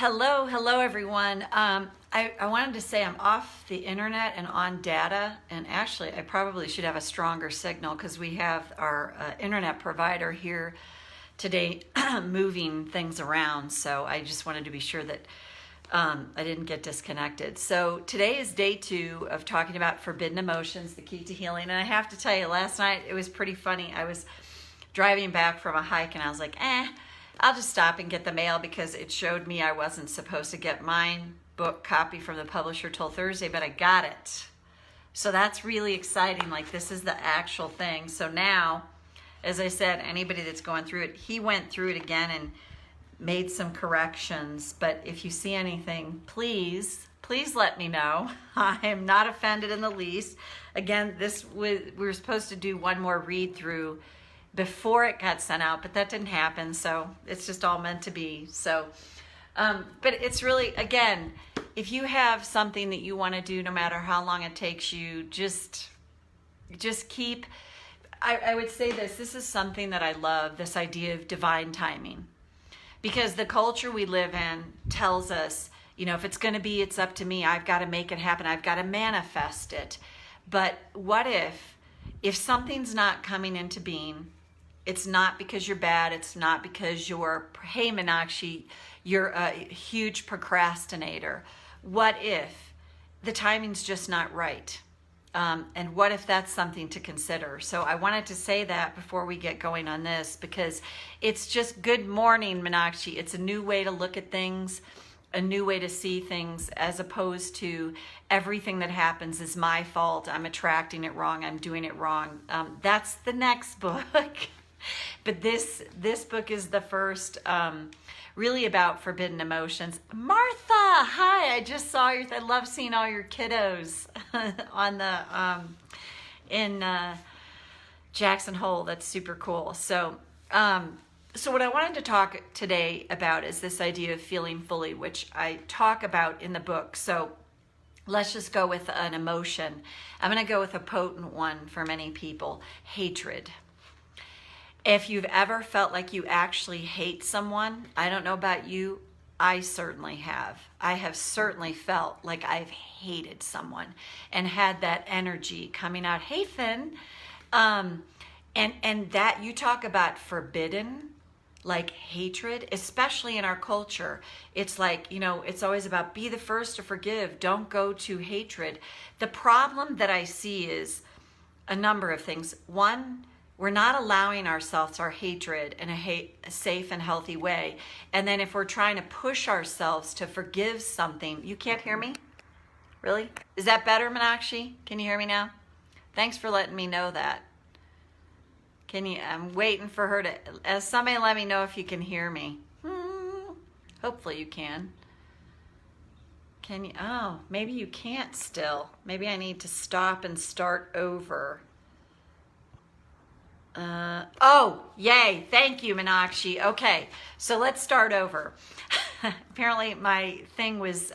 Hello everyone. I wanted to say I'm off the internet and on data, and actually I probably should have a stronger signal because we have our internet provider here today moving things around. So I just wanted to be sure that I didn't get disconnected. So today is day 2 of talking about forbidden emotions, the key to healing. And I have to tell you, last night it was pretty funny. I was driving back from a hike and I was like, I'll just stop and get the mail because it showed me I wasn't supposed to get mine book copy from the publisher till Thursday, but I got it. So that's really exciting. Like, this is the actual thing. So now, as I said, anybody that's going through it, he went through it again and made some corrections. But if you see anything, please let me know. I am not offended in the least. Again, we were supposed to do one more read through before it got sent out, but that didn't happen, so it's just all meant to be. So but it's really, again, if you have something that you want to do, no matter how long it takes you, just keep, I would say this is something that I love, this idea of divine timing, because the culture we live in tells us, if it's going to be, it's up to me, I've got to make it happen, I've got to manifest it. But what if something's not coming into being? It's not because you're bad. It's not because hey, Meenakshi, you're a huge procrastinator. What if the timing's just not right? And what if that's something to consider? So I wanted to say that before we get going on this, because it's just good morning, Meenakshi. It's a new way to look at things, a new way to see things, as opposed to everything that happens is my fault. I'm attracting it wrong. I'm doing it wrong. That's the next book. But this book is the first, really about forbidden emotions. Martha, hi! I just saw I love seeing all your kiddos on the in Jackson Hole. That's super cool. So what I wanted to talk today about is this idea of feeling fully, which I talk about in the book. So let's just go with an emotion. I'm going to go with a potent one for many people: hatred. If you've ever felt like you actually hate someone, I don't know about you, I certainly have. I have certainly felt like I've hated someone and had that energy coming out. Hey, Finn. And that, you talk about forbidden, like hatred, especially in our culture. It's like, it's always about be the first to forgive. Don't go to hatred. The problem that I see is a number of things. One, we're not allowing ourselves our hatred in a safe and healthy way. And then if we're trying to push ourselves to forgive something, you can't hear me? Really? Is that better, Meenakshi? Can you hear me now? Thanks for letting me know that. I'm waiting for her to, somebody let me know if you can hear me. Hopefully you can. Can you? Oh, maybe you can't still. Maybe I need to stop and start over. Oh, yay. Thank you, Meenakshi. Okay, so let's start over. Apparently my thing was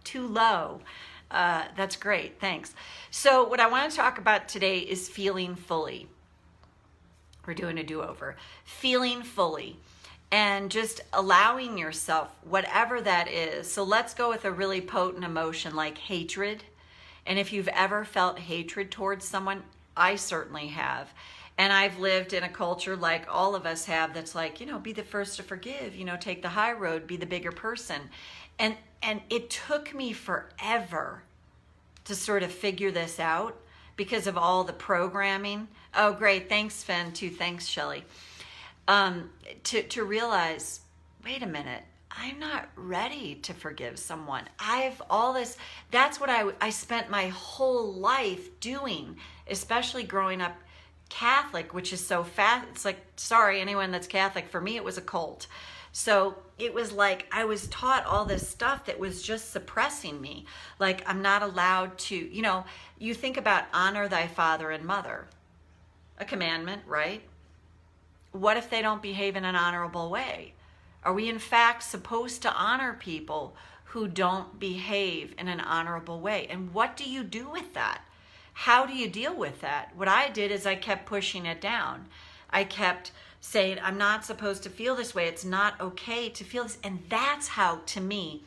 too low. That's great. Thanks. So what I want to talk about today is feeling fully. We're doing a do-over. Feeling fully and just allowing yourself, whatever that is. So let's go with a really potent emotion like hatred. And if you've ever felt hatred towards someone, I certainly have. And I've lived in a culture like all of us have that's like, be the first to forgive, take the high road, be the bigger person. And it took me forever to sort of figure this out because of all the programming. Oh, great. Thanks, Finn, too. Thanks, Shelly. To realize, wait a minute, I'm not ready to forgive someone. I have all this. That's what I spent my whole life doing, especially growing up Catholic, which is so fast. It's like, sorry, anyone that's Catholic, for me, it was a cult. So it was like I was taught all this stuff that was just suppressing me. Like, I'm not allowed to, you think about honor thy father and mother, a commandment, right? What if they don't behave in an honorable way? Are we in fact supposed to honor people who don't behave in an honorable way? And what do you do with that? How do you deal with that? What I did is I kept pushing it down. I kept saying, I'm not supposed to feel this way. It's not okay to feel this. And that's how, to me,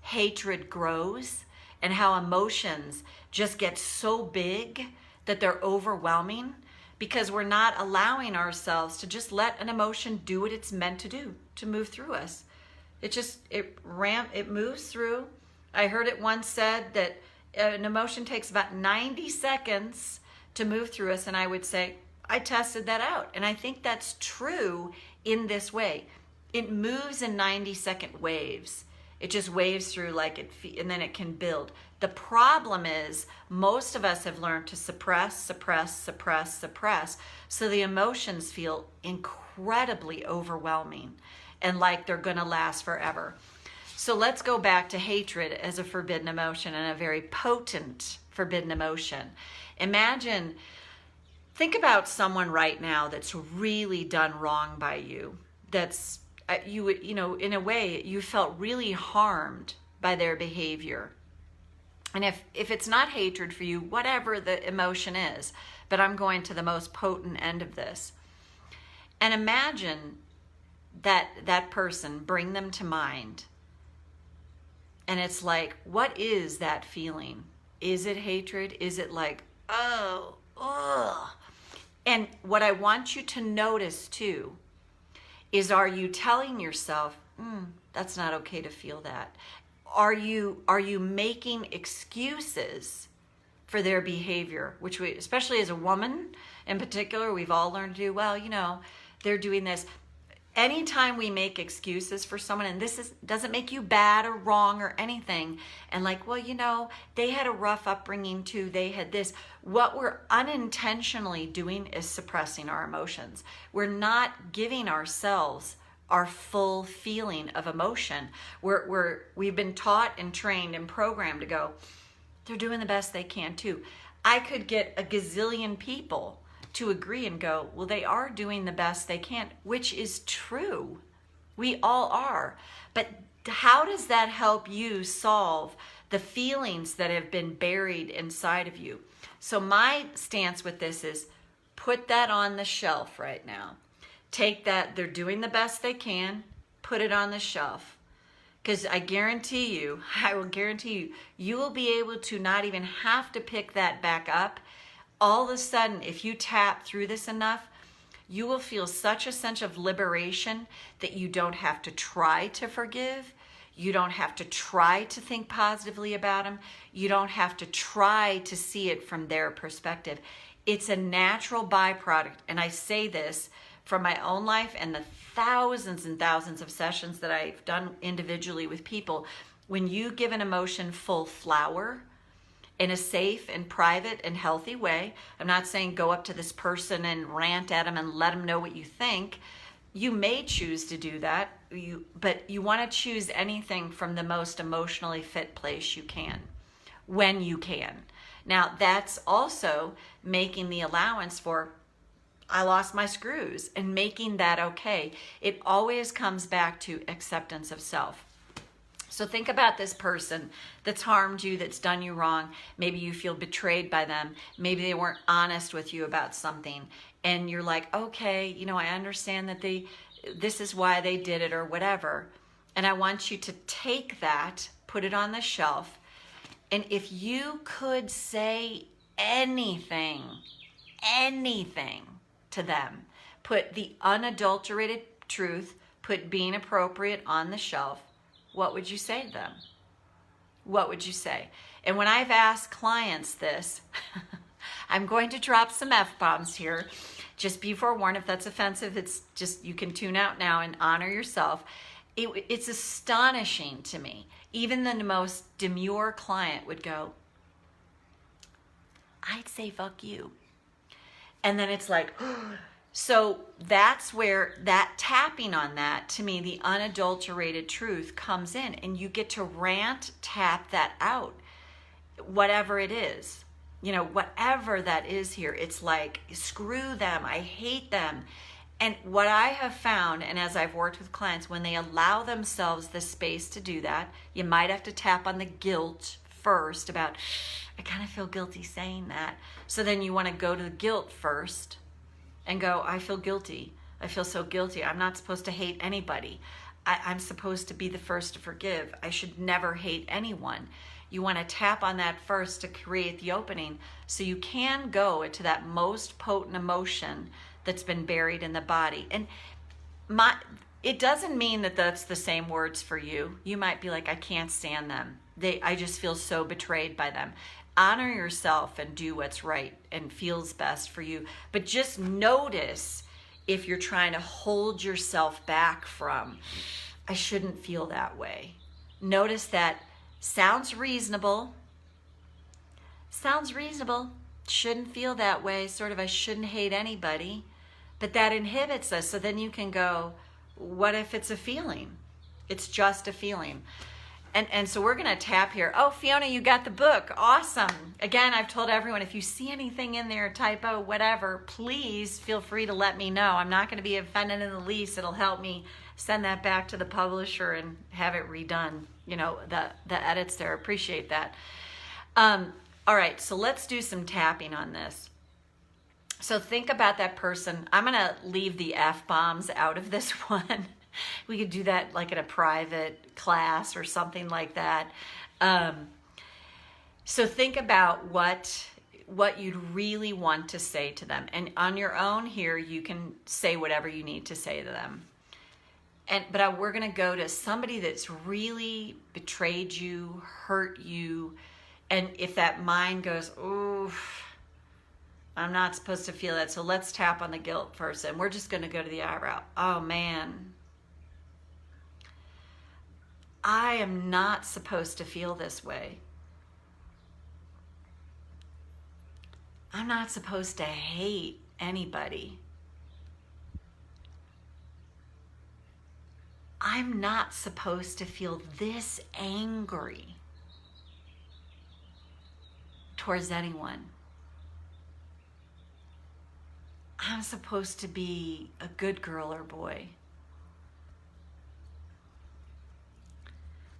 hatred grows, and how emotions just get so big that they're overwhelming, because we're not allowing ourselves to just let an emotion do what it's meant to do, to move through us. It moves through. I heard it once said that an emotion takes about 90 seconds to move through us, and I would say, I tested that out, and I think that's true in this way. It moves in 90-second waves. It just waves through and then it can build. The problem is most of us have learned to suppress, so the emotions feel incredibly overwhelming and like they're going to last forever. So let's go back to hatred as a forbidden emotion, and a very potent forbidden emotion. Think about someone right now that's really done wrong by you. That's in a way, you felt really harmed by their behavior. And if it's not hatred for you, whatever the emotion is, but I'm going to the most potent end of this. And imagine that person, bring them to mind. And it's like, what is that feeling? Is it hatred? Is it like, oh, ugh? And what I want you to notice too is, are you telling yourself, that's not okay to feel that? Are you making excuses for their behavior, which we, especially as a woman in particular, we've all learned to do, well, they're doing this. Anytime we make excuses for someone, and doesn't make you bad or wrong or anything, and like, well, they had a rough upbringing too, they had this. What we're unintentionally doing is suppressing our emotions. We're not giving ourselves our full feeling of emotion. We've been taught and trained and programmed to go, they're doing the best they can too. I could get a gazillion people to agree and go, well, they are doing the best they can, which is true. We all are. But how does that help you solve the feelings that have been buried inside of you? So my stance with this is, put that on the shelf right now. Take that, they're doing the best they can, put it on the shelf. Because I will guarantee you, you will be able to not even have to pick that back up. All of a sudden, if you tap through this enough, you will feel such a sense of liberation that you don't have to try to forgive. You don't have to try to think positively about them. You don't have to try to see it from their perspective. It's a natural byproduct. And I say this from my own life and the thousands and thousands of sessions that I've done individually with people. When you give an emotion full flower, in a safe and private and healthy way. I'm not saying go up to this person and rant at them and let them know what you think. You may choose to do that, but you want to choose anything from the most emotionally fit place you can, when you can. Now, that's also making the allowance for, I lost my screws, and making that okay. It always comes back to acceptance of self. So think about this person that's harmed you, that's done you wrong. Maybe you feel betrayed by them. Maybe they weren't honest with you about something. And you're like, okay, I understand that this is why they did it or whatever. And I want you to take that, put it on the shelf. And if you could say anything to them, put the unadulterated truth, put being appropriate on the shelf, what would you say to them? What would you say? And when I've asked clients this, I'm going to drop some F-bombs here. Just be forewarned, if that's offensive, it's just, you can tune out now and honor yourself. It's astonishing to me. Even the most demure client would go, I'd say fuck you. And then it's like, so that's where that tapping on that, to me, the unadulterated truth comes in, and you get to tap that out, whatever it is, whatever that is here. It's like, screw them, I hate them. And what I have found, and as I've worked with clients, when they allow themselves the space to do that, you might have to tap on the guilt first about, I kind of feel guilty saying that. So then you want to go to the guilt first and go, I feel guilty. I feel so guilty. I'm not supposed to hate anybody. I'm supposed to be the first to forgive. I should never hate anyone. You want to tap on that first to create the opening so you can go into that most potent emotion that's been buried in the body. And it doesn't mean that that's the same words for you. You might be like, I can't stand them. I just feel so betrayed by them. Honor yourself and do what's right and feels best for you. But just notice if you're trying to hold yourself back from, I shouldn't feel that way. Notice that sounds reasonable. Sounds reasonable. Shouldn't feel that way. Sort of, I shouldn't hate anybody. But that inhibits us. So then you can go, what if it's a feeling? It's just a feeling. And so we're going to tap here. Oh, Fiona, you got the book. Awesome. Again, I've told everyone, if you see anything in there, typo, whatever, please feel free to let me know. I'm not going to be offended in the least. It'll help me send that back to the publisher and have it redone. You know, the edits there. Appreciate that. All right, so let's do some tapping on this. So think about that person. I'm going to leave the F-bombs out of this one. We could do that like in a private class or something like that. So think about what you'd really want to say to them. And on your own here, you can say whatever you need to say to them. But we're going to go to somebody that's really betrayed you, hurt you. And if that mind goes, ooh, I'm not supposed to feel that. So let's tap on the guilt first. And we're just going to go to the eyebrow. Oh, man. I am not supposed to feel this way. I'm not supposed to hate anybody. I'm not supposed to feel this angry towards anyone. I'm supposed to be a good girl or boy.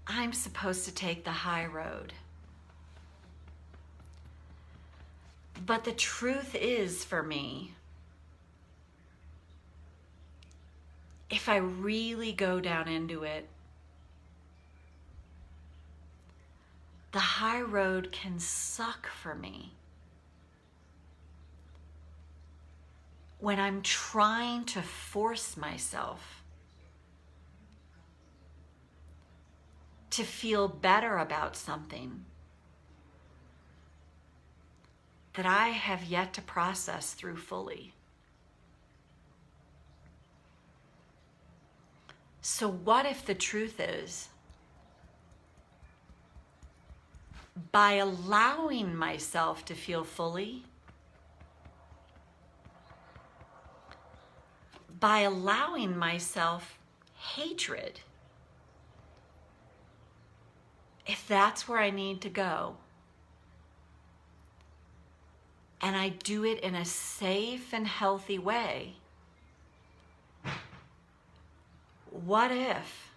I'm supposed to take the high road. But the truth is, for me, if I really go down into it, the high road can suck for me. When I'm trying to force myself to feel better about something that I have yet to process through fully. So what if the truth is, by allowing myself to feel fully, by allowing myself hatred, if that's where I need to go, and I do it in a safe and healthy way, what if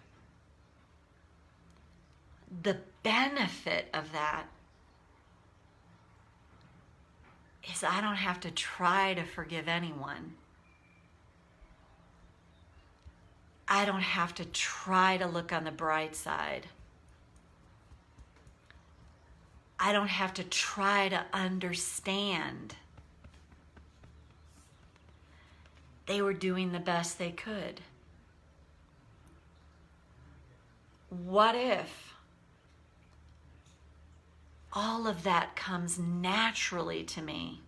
the benefit of that is I don't have to try to forgive anyone? I don't have to try to look on the bright side. I don't have to try to understand. They were doing the best they could. What if all of that comes naturally to me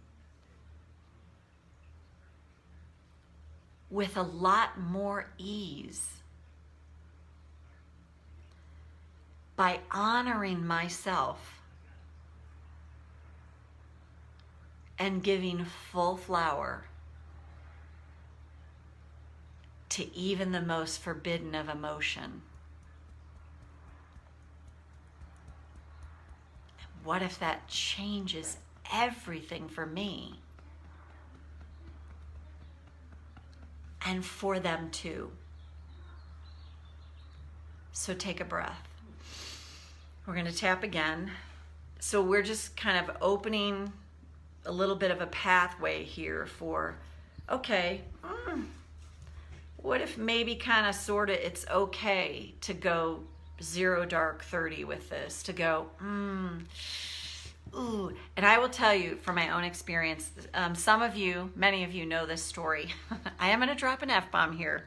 with a lot more ease by honoring myself and giving full flower to even the most forbidden of emotion? What if that changes everything for me and for them too? So take a breath. We're going to tap again. So we're just kind of opening a little bit of a pathway here for, okay, what if maybe kind of sort of it's okay to go 0 dark 30 with this, to go, ooh. And I will tell you from my own experience, some of you, many of you know this story. I am going to drop an F-bomb here.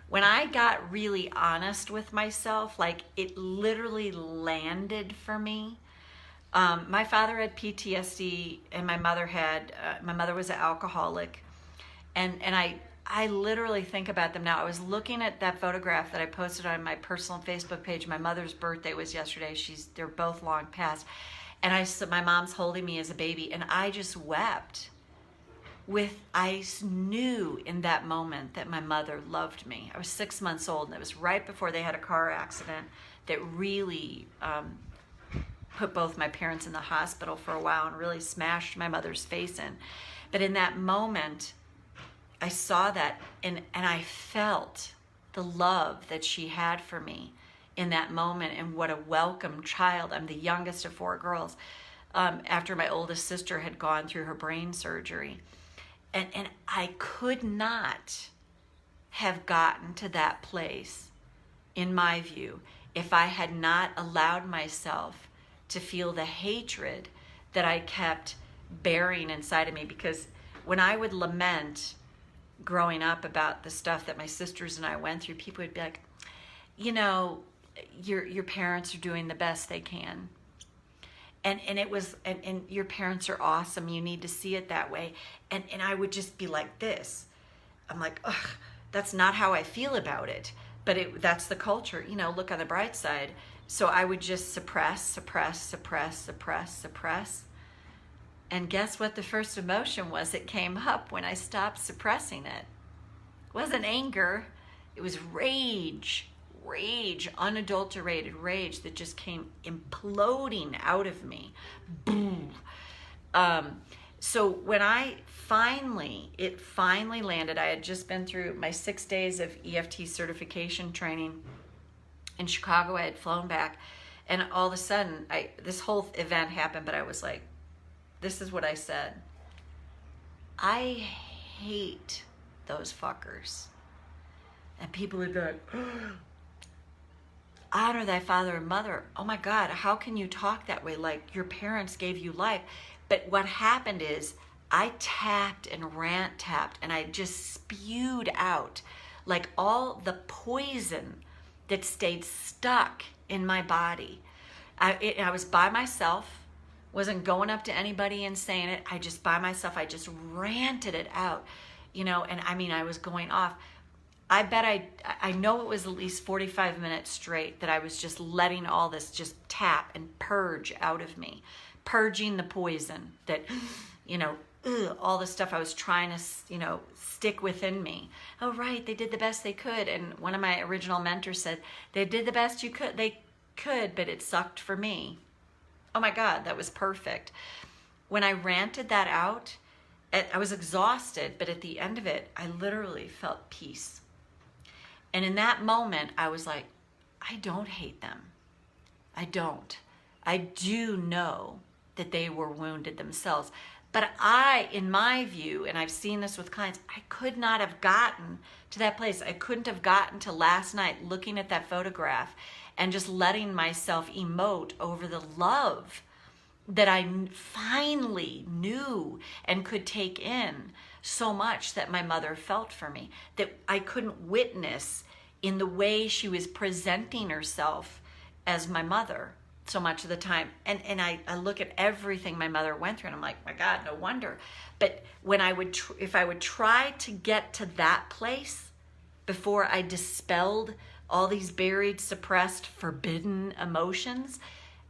When I got really honest with myself, like it literally landed for me. My father had PTSD and my mother was an alcoholic. And I literally think about them now. I was looking at that photograph that I posted on my personal Facebook page. My mother's birthday was yesterday. They're both long past. And my mom's holding me as a baby, and I just wept. I knew in that moment that my mother loved me. I was 6 months old, and it was right before they had a car accident that really put both my parents in the hospital for a while and really smashed my mother's face in. But in that moment, I saw that, and I felt the love that she had for me in that moment, and what a welcome child. I'm the youngest of 4 girls, after my oldest sister had gone through her brain surgery. And I could not have gotten to that place, in my view, if I had not allowed myself to feel the hatred that I kept bearing inside of me. Because when I would lament growing up about the stuff that my sisters and I went through, people would be like, you know, your parents are doing the best they can. And it was, and your parents are awesome. You need to see it that way. And I would just be like this. I'm like, ugh, that's not how I feel about it. But that's the culture, you know, look on the bright side. So I would just suppress. And guess what the first emotion was that came up when I stopped suppressing it? It wasn't anger. It was rage, unadulterated rage that just came imploding out of me. Boom. So when it finally landed, I had just been through my 6 days of EFT certification training in Chicago. I had flown back, and all of a sudden, this whole event happened, but I was like, this is what I said. I hate those fuckers. And people would be like, honor thy father and mother. Oh my God, how can you talk that way? Like your parents gave you life. But what happened is I tapped and rant tapped, and I just spewed out like all the poison that stayed stuck in my body. I was by myself, wasn't going up to anybody and saying it. I just by myself, I just ranted it out, you know, and I mean, I was going off. I bet I know it was at least 45 minutes straight that I was just letting all this just tap and purge out of me, purging the poison that, you know, all the stuff I was trying to, you know, stick within me. Oh, right, they did the best they could. And one of my original mentors said, they did the best they could, but it sucked for me. Oh my God, that was perfect. When I ranted that out, I was exhausted, but at the end of it, I literally felt peace. And in that moment, I was like, I don't hate them. I don't. I do know that they were wounded themselves. But in my view, and I've seen this with clients, I could not have gotten to that place. I couldn't have gotten to last night looking at that photograph and just letting myself emote over the love that I finally knew and could take in so much that my mother felt for me, that I couldn't witness in the way she was presenting herself as my mother so much of the time. And I look at everything my mother went through, and I'm like, my God, no wonder. But when if I would try to get to that place before I dispelled all these buried, suppressed, forbidden emotions,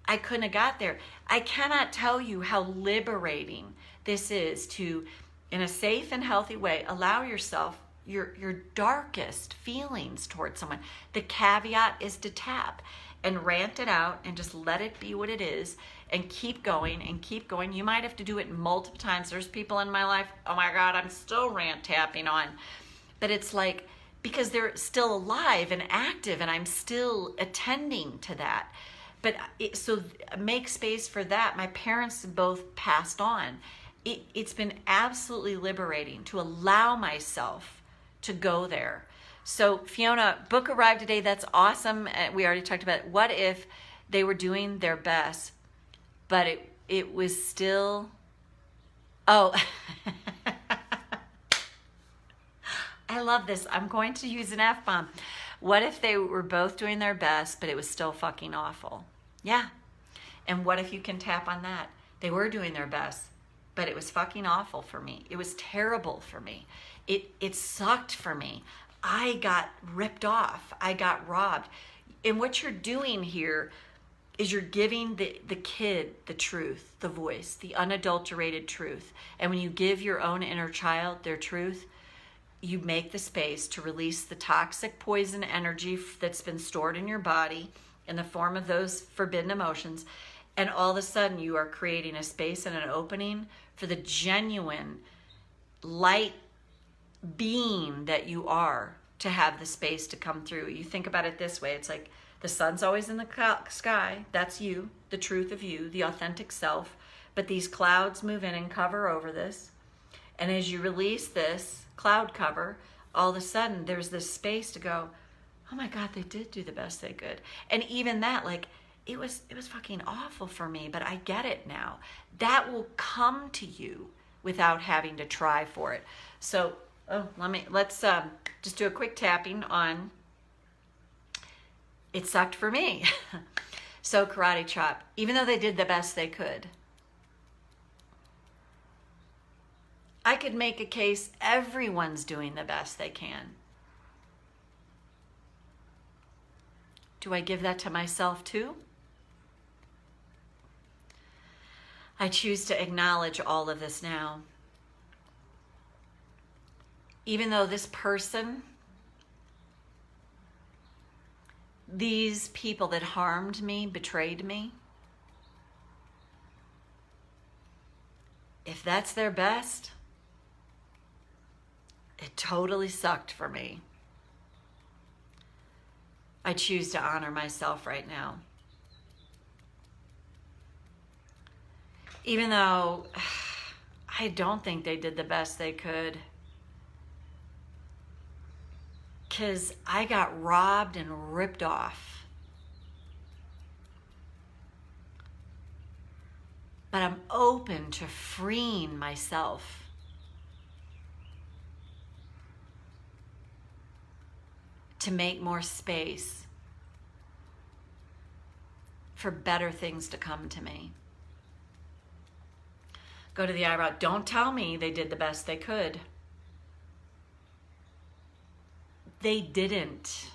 I couldn't have got there. I cannot tell you how liberating this is to, in a safe and healthy way, allow yourself your darkest feelings towards someone. The caveat is to tap and rant it out and just let it be what it is and keep going and keep going. You might have to do it multiple times. There's people in my life, oh my God, I'm still rant tapping on. But it's like, because they're still alive and active, and I'm still attending to that. But so make space for that. My parents both passed on. It's been absolutely liberating to allow myself to go there. So Fiona, book arrived today. That's awesome. We already talked about it. What if they were doing their best, but it was still, oh, I love this. I'm going to use an F-bomb. What if they were both doing their best, but it was still fucking awful? Yeah. And what if you can tap on that? They were doing their best, but it was fucking awful for me. It was terrible for me. It sucked for me. I got ripped off. I got robbed. And what you're doing here is you're giving the kid the truth, the voice, the unadulterated truth. And when you give your own inner child their truth, you make the space to release the toxic poison energy that's been stored in your body in the form of those forbidden emotions. And all of a sudden you are creating a space and an opening for the genuine light being that you are to have the space to come through. You think about it this way. It's like the sun's always in the sky. That's you, the truth of you, the authentic self. But these clouds move in and cover over this. And as you release this cloud cover, all of a sudden there's this space to go, oh my God, they did do the best they could. And even that, like, it was fucking awful for me, but I get it now. That will come to you without having to try for it. So, let's just do a quick tapping on it sucked for me. So karate chop, even though they did the best they could, I could make a case everyone's doing the best they can. Do I give that to myself too? I choose to acknowledge all of this now. Even though this person, these people that harmed me, betrayed me, if that's their best, it totally sucked for me. I choose to honor myself right now. Even though I don't think they did the best they could, because I got robbed and ripped off. But I'm open to freeing myself. To make more space for better things to come to me. Go to the eyebrow. Don't tell me they did the best they could. They didn't.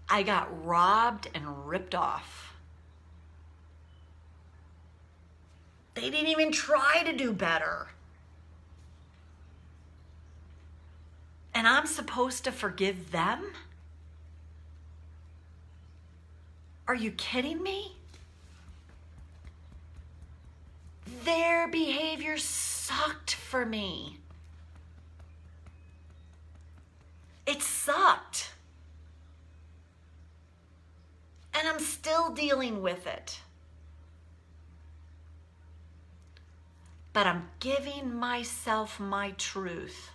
I got robbed and ripped off. They didn't even try to do better. And I'm supposed to forgive them? Are you kidding me? Their behavior sucked for me. It sucked. And I'm still dealing with it. But I'm giving myself my truth.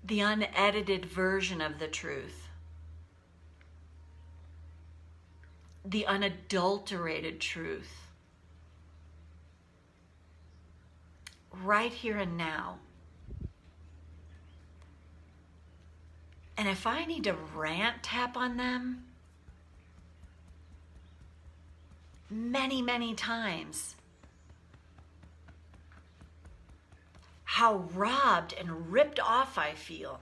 The unedited version of the truth. The unadulterated truth. Right here and now. And if I need to rant tap on them, many, many times, how robbed and ripped off I feel.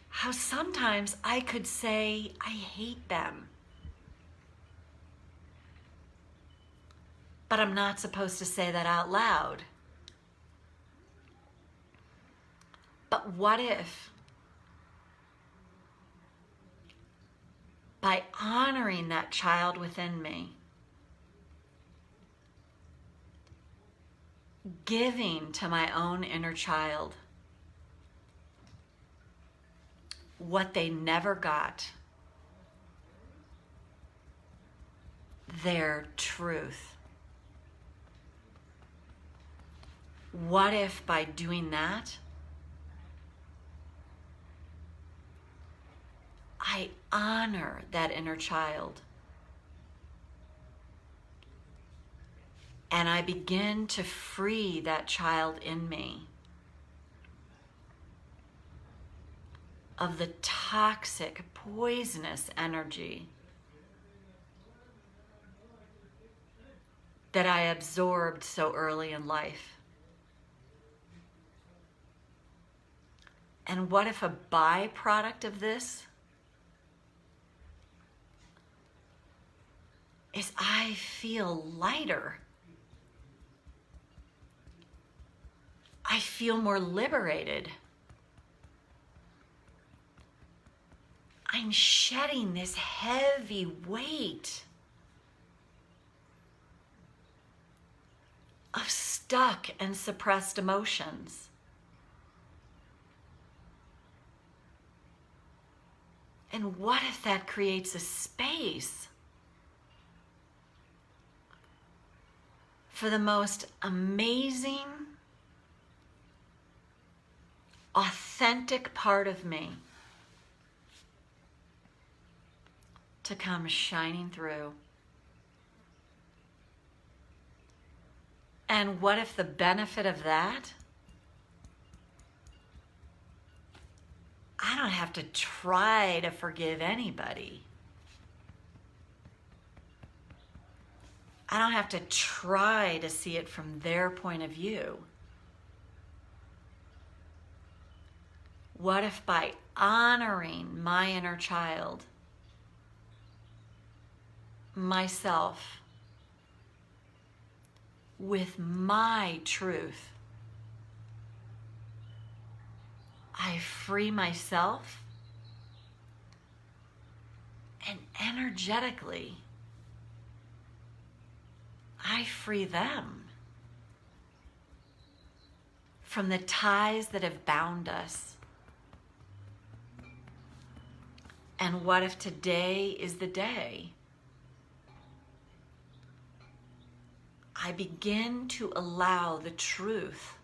How sometimes I could say, I hate them. But I'm not supposed to say that out loud. But what if, by honoring that child within me, giving to my own inner child what they never got, their truth, What if by doing that, I honor that inner child and I begin to free that child in me of the toxic, poisonous energy that I absorbed so early in life? And what if a byproduct of this is I feel lighter? I feel more liberated. I'm shedding this heavy weight of stuck and suppressed emotions. And what if that creates a space for the most amazing, authentic part of me to come shining through? And what if the benefit of that, I don't have to try to forgive anybody. I don't have to try to see it from their point of view. What if by honoring my inner child, myself, with my truth, I free myself and energetically I free them from the ties that have bound us? And what if today is the day I begin to allow the truth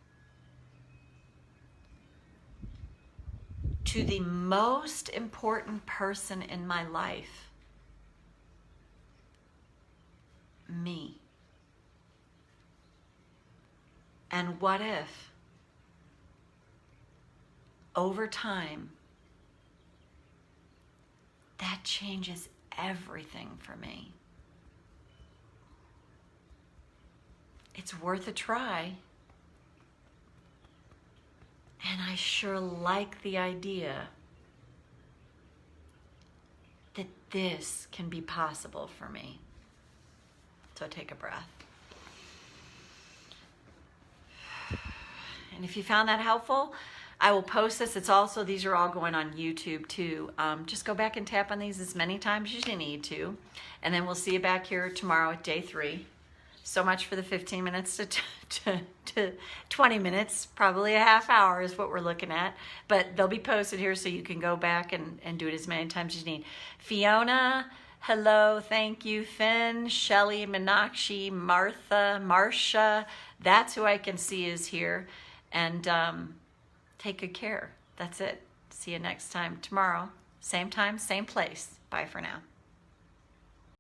to the most important person in my life, me? And what if, over time, that changes everything for me? It's worth a try. And I sure like the idea that this can be possible for me. So take a breath. And if you found that helpful, I will post this. These are all going on YouTube too. Just go back and tap on these as many times as you need to. And then we'll see you back here tomorrow at day 3. So much for the 15 minutes to 20 minutes, probably a half hour is what we're looking at. But they'll be posted here so you can go back and do it as many times as you need. Fiona, hello, thank you. Finn, Shelly, Meenakshi, Martha, Marcia, that's who I can see is here. And take good care. That's it. See you next time tomorrow. Same time, same place. Bye for now.